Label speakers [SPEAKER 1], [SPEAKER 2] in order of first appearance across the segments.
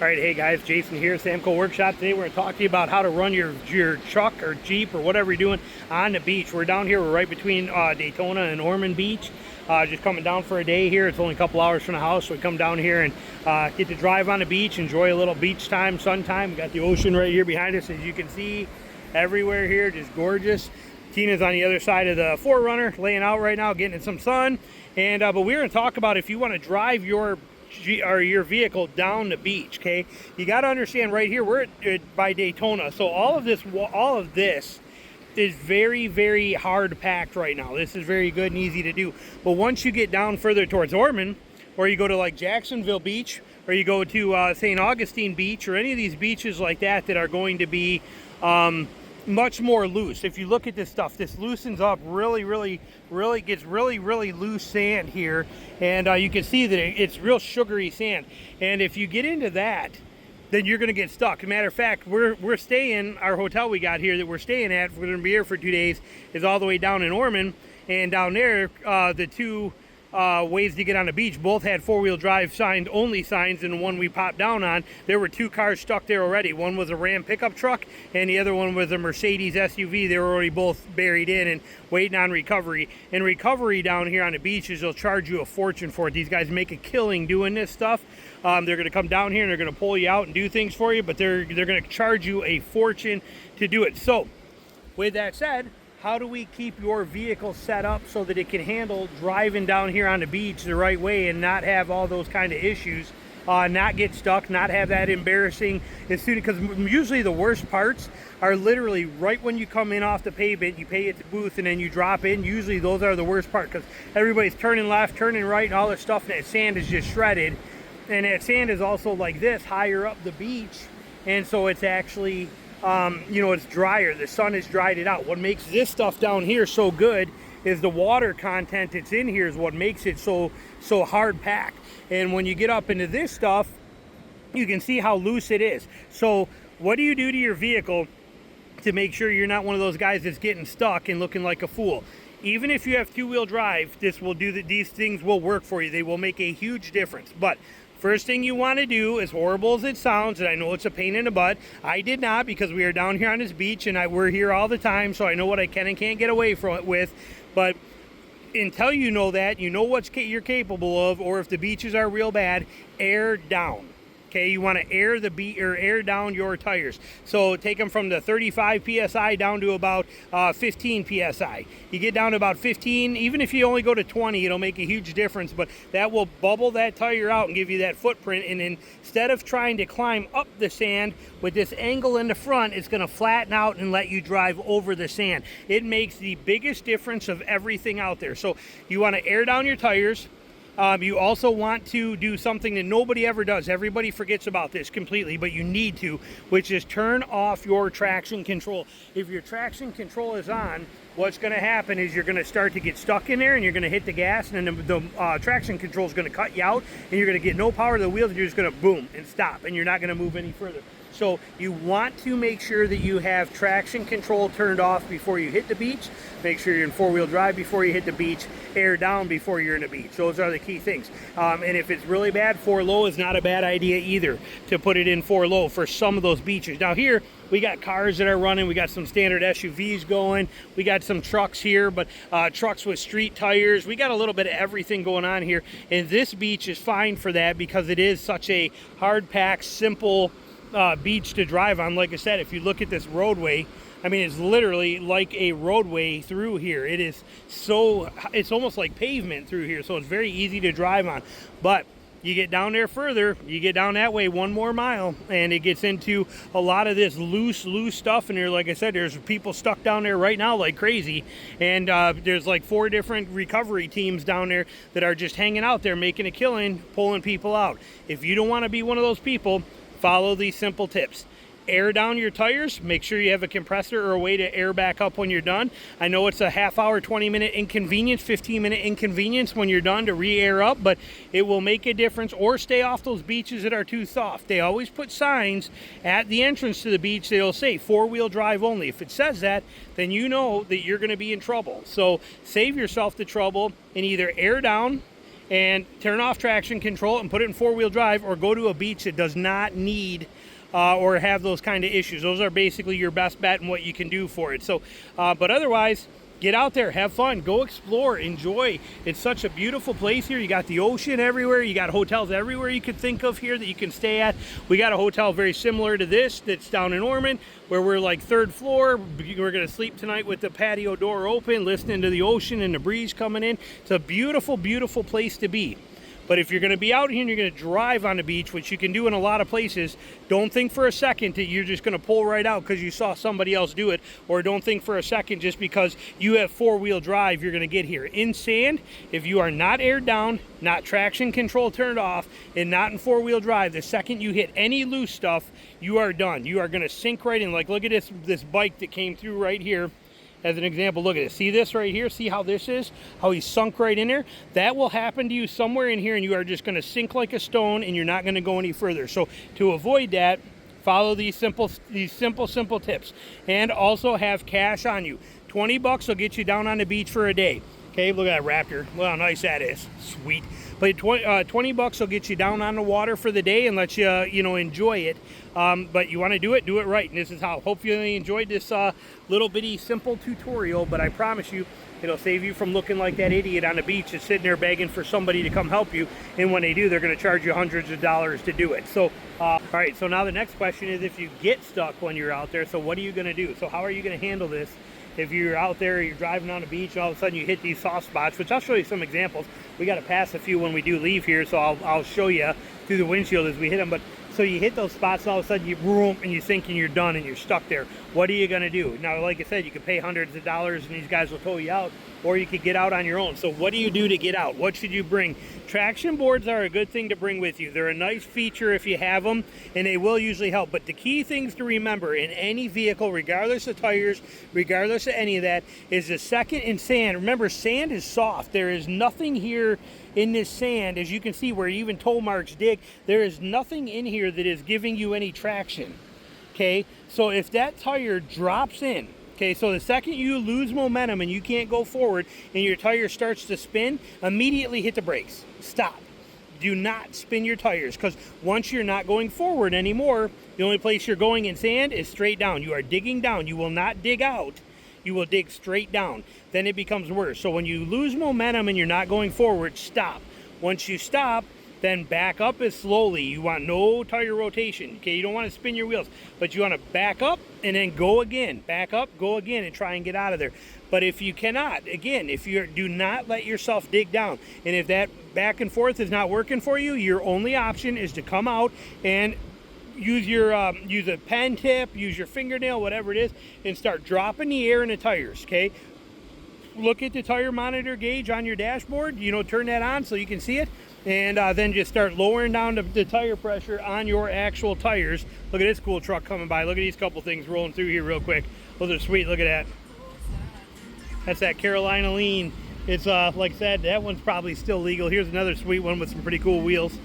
[SPEAKER 1] All right, hey guys, Jason here, Samco Workshop. Today we're going to talk to you about how to run your truck or Jeep or whatever you're doing on the beach. We're down here, we're right between Daytona and Ormond Beach. Just coming down for a day here. It's only a couple hours from the house, so we come down here and get to drive on the beach, enjoy a little beach time, sun time. We got the ocean right here behind us, as you can see, everywhere here, just gorgeous. Tina's on the other side of the 4Runner, laying out right now, getting in some sun. And but we're going to talk about if you want to drive your vehicle down the beach. Okay, you got to understand, right here we're by Daytona, so all of this is very, very hard packed right now. This is very good and easy to do, but once you get down further towards Ormond, or you go to like Jacksonville Beach, or you go to St. Augustine Beach, or any of these beaches like that that are going to be much more loose. If you look at this stuff, this loosens up really gets really loose sand here, and you can see that it's real sugary sand, and if you get into that, then you're going to get stuck. As a matter of fact, we're staying, our hotel we got here that we're staying at, we're going to be here for 2 days, is all the way down in Ormond, and down there the two ways to get on the beach both had four-wheel drive only signs, and the one we popped down on, there were two cars stuck there already. One was a Ram pickup truck and the other one was a Mercedes SUV. They were already both buried in and waiting on recovery. And recovery down here on the beaches, they'll charge you a fortune for it. These guys make a killing doing this stuff. They're going to come down here and they're going to pull you out and do things for you, but they're going to charge you a fortune to do it. So with that said, how do we keep your vehicle set up so that it can handle driving down here on the beach the right way and not have all those kind of issues, not get stuck, not have that embarrassing as soon, because usually the worst parts are literally right when you come in off the pavement, you pay at the booth and then you drop in. Usually those are the worst part, because everybody's turning left, turning right, and all this stuff, and that sand is just shredded. And that sand is also like this higher up the beach, and so it's actually you know, it's drier. The sun has dried it out. What makes this stuff down here so good is the water content that's in here is what makes it so hard packed. And when you get up into this stuff, you can see how loose it is. So what do you do to your vehicle to make sure you're not one of those guys that's getting stuck and looking like a fool? Even if you have two-wheel drive, these things will work for you. They will make a huge difference. But first thing you want to do, as horrible as it sounds, and I know it's a pain in the butt, I did not, because we are down here on this beach and we're here all the time, so I know what I can and can't get away from it with. But until you know that, you know what you're capable of, or if the beaches are real bad, air down. Okay, you want to air down your tires. So take them from the 35 psi down to about 15 psi. You get down to about 15, even if you only go to 20, it'll make a huge difference, but that will bubble that tire out and give you that footprint. And instead of trying to climb up the sand with this angle in the front, it's going to flatten out and let you drive over the sand. It makes the biggest difference of everything out there. So you want to air down your tires. You also want to do something that nobody ever does. Everybody forgets about this completely, but you need to, which is turn off your traction control. If your traction control is on, what's going to happen is you're going to start to get stuck in there and you're going to hit the gas, and then the traction control is going to cut you out and you're going to get no power to the wheels, and you're just going to boom and stop, and you're not going to move any further. So you want to make sure that you have traction control turned off before you hit the beach. Make sure you're in four-wheel drive before you hit the beach. Air down before you're in the beach. Those are the key things. And if it's really bad, 4 low is not a bad idea either, to put it in 4 low for some of those beaches. Now here, we got cars that are running. We got some standard SUVs going. We got some trucks here, but trucks with street tires. We got a little bit of everything going on here. And this beach is fine for that because it is such a hard-packed, simple beach to drive on. Like I said, if you look at this roadway, I mean, it's literally like a roadway through here. It is it's almost like pavement through here, so it's very easy to drive on. But you get down there further, you get down that way 1 more mile, and it gets into a lot of this loose stuff. And there, like I said, there's people stuck down there right now like crazy. And there's like 4 different recovery teams down there that are just hanging out there, making a killing, pulling people out. If you don't want to be one of those people, follow these simple tips. Air down your tires. Make sure you have a compressor or a way to air back up when you're done. I know it's a half hour, 20-minute inconvenience, 15-minute inconvenience when you're done to re-air up, but it will make a difference. Or stay off those beaches that are too soft. They always put signs at the entrance to the beach that'll say 4-wheel drive only. If it says that, then you know that you're going to be in trouble. So save yourself the trouble and either air down and turn off traction control and put it in 4-wheel drive, or go to a beach that does not need or have those kind of issues. Those are basically your best bet and what you can do for it. So, but otherwise, get out there, have fun, go explore, enjoy. It's such a beautiful place here. You got the ocean everywhere. You got hotels everywhere you could think of here that you can stay at. We got a hotel very similar to this that's down in Ormond, where we're like 3rd floor. We're gonna sleep tonight with the patio door open, listening to the ocean and the breeze coming in. It's a beautiful, beautiful place to be. But if you're going to be out here and you're going to drive on the beach, which you can do in a lot of places, don't think for a second that you're just going to pull right out because you saw somebody else do it. Or don't think for a second just because you have 4-wheel drive you're going to get here. In sand, if you are not aired down, not traction control turned off, and not in 4-wheel drive, the second you hit any loose stuff, you are done. You are going to sink right in. Like, look at this bike that came through right here. As an example, look at it. See this right here? See how this is? How he sunk right in there? That will happen to you somewhere in here, and you are just going to sink like a stone, and you're not going to go any further. So to avoid that, follow these simple tips. And also have cash on you. 20 bucks will get you down on the beach for a day. Okay, look at that raptor. Look how nice that is. Sweet. But 20 bucks will get you down on the water for the day and let you, enjoy it. But you want to do it right. And this is how. Hopefully you enjoyed this little bitty simple tutorial, but I promise you, it'll save you from looking like that idiot on the beach that's sitting there begging for somebody to come help you. And when they do, they're going to charge you hundreds of dollars to do it. So, all right, so now the next question is, if you get stuck when you're out there, so what are you going to do? So how are you going to handle this? If you're out there, you're driving on the beach, and all of a sudden you hit these soft spots, which I'll show you some examples. We got to pass a few when we do leave here, so I'll show you through the windshield as we hit them. But so you hit those spots, and all of a sudden you boom, and you think and you're done, and you're stuck there. What are you going to do? Now, like I said, you could pay hundreds of dollars, and these guys will tow you out, or you could get out on your own. So what do you do to get out? What should you bring? Traction boards are a good thing to bring with you. They're a nice feature if you have them, and they will usually help. But the key things to remember in any vehicle, regardless of tires, regardless of any of that, is the second in sand. Remember, sand is soft. There is nothing here in this sand, as you can see where even tow marks dig, there is nothing in here that is giving you any traction. Okay, so if that tire drops in, okay, so the second you lose momentum and you can't go forward and your tire starts to spin, immediately hit the brakes. Stop. Do not spin your tires, because once you're not going forward anymore, the only place you're going in sand is straight down. You are digging down. You will not dig out. You will dig straight down. Then it becomes worse. So when you lose momentum and you're not going forward, stop. Once you stop, then back up as slowly. You want no tire rotation. Okay, you don't want to spin your wheels, but you want to back up and then go again. Back up, go again, and try and get out of there. But if you cannot, again, do not let yourself dig down. And if that back and forth is not working for you, your only option is to come out and use use a pen tip, use your fingernail, whatever it is, and start dropping the air in the tires. Okay, look at the tire monitor gauge on your dashboard. Turn that on so you can see it, and then just start lowering down the tire pressure on your actual tires. Look at this cool truck coming by. Look at these couple things rolling through here real quick. Those are sweet. Look at that. That's that Carolina lean. It's like I said, that one's probably still legal. Here's another sweet one with some pretty cool wheels.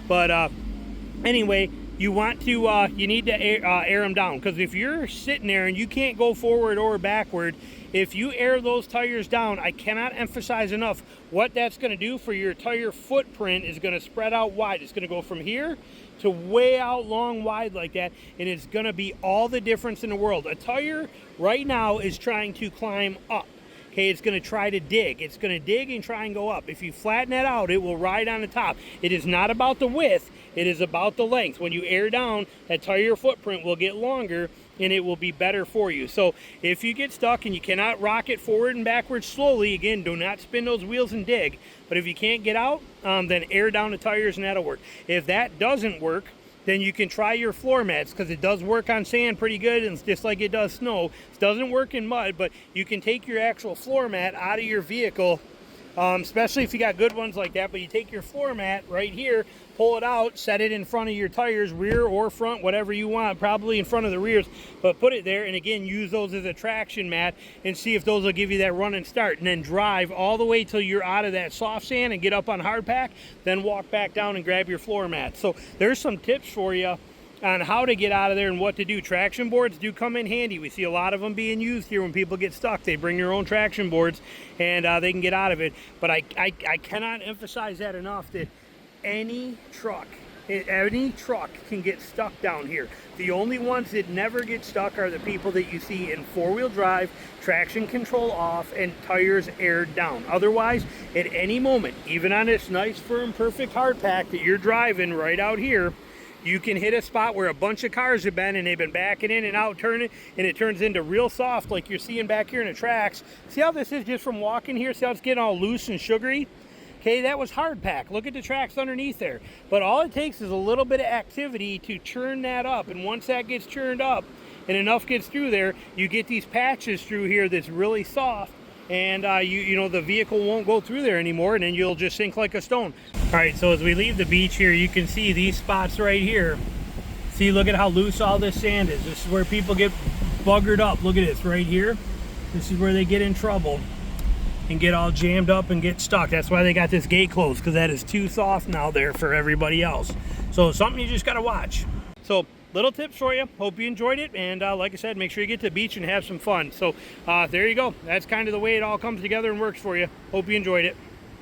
[SPEAKER 1] But anyway, you want to you need to air them down, because if you're sitting there and you can't go forward or backward, if you air those tires down, I cannot emphasize enough what that's going to do for your tire footprint. Is going to spread out wide. It's going to go from here to way out long wide like that, and it's going to be all the difference in the world. A tire right now is trying to climb up. Okay, it's going to try to dig. It's going to dig and try and go up. If you flatten that out, it will ride on the top. It is not about the width. It is about the length. When you air down, that tire footprint will get longer, and it will be better for you. So if you get stuck and you cannot rock it forward and backwards slowly, again, do not spin those wheels and dig. But if you can't get out, then air down the tires and that'll work. If that doesn't work, then you can try your floor mats, because it does work on sand pretty good, and just like it does snow. It doesn't work in mud, but you can take your actual floor mat out of your vehicle, especially if you got good ones like that. But you take your floor mat right here, pull it out, set it in front of your tires, rear or front, whatever you want, probably in front of the rears, but put it there, and again, use those as a traction mat and see if those will give you that run and start, and then drive all the way till you're out of that soft sand and get up on hard pack, then walk back down and grab your floor mat. So there's some tips for you on how to get out of there and what to do. Traction boards do come in handy. We see a lot of them being used here when people get stuck. They bring their own traction boards and they can get out of it. But I cannot emphasize that enough, that any truck can get stuck down here. The only ones that never get stuck are the people that you see in four-wheel drive, traction control off, and tires aired down. Otherwise, at any moment, even on this nice, firm, perfect hard pack that you're driving right out here, you can hit a spot where a bunch of cars have been and they've been backing in and out, turning, and it turns into real soft like you're seeing back here in the tracks. See how this is just from walking here? See how it's getting all loose and sugary? Okay, that was hard pack. Look at the tracks underneath there. But all it takes is a little bit of activity to churn that up. And once that gets churned up and enough gets through there, you get these patches through here that's really soft. And you know, the vehicle won't go through there anymore, and then you'll just sink like a stone. All right, so as we leave the beach here, you can see these spots right here. See, look at how loose all this sand is. This is where people get buggered up. Look at this right here. This is where they get in trouble and get all jammed up and get stuck. That's why they got this gate closed, because that is too soft now there for everybody else. So something you just got to watch. So little tips for you. Hope you enjoyed it. And like I said, make sure you get to the beach and have some fun. So there you go. That's kind of the way it all comes together and works for you. Hope you enjoyed it.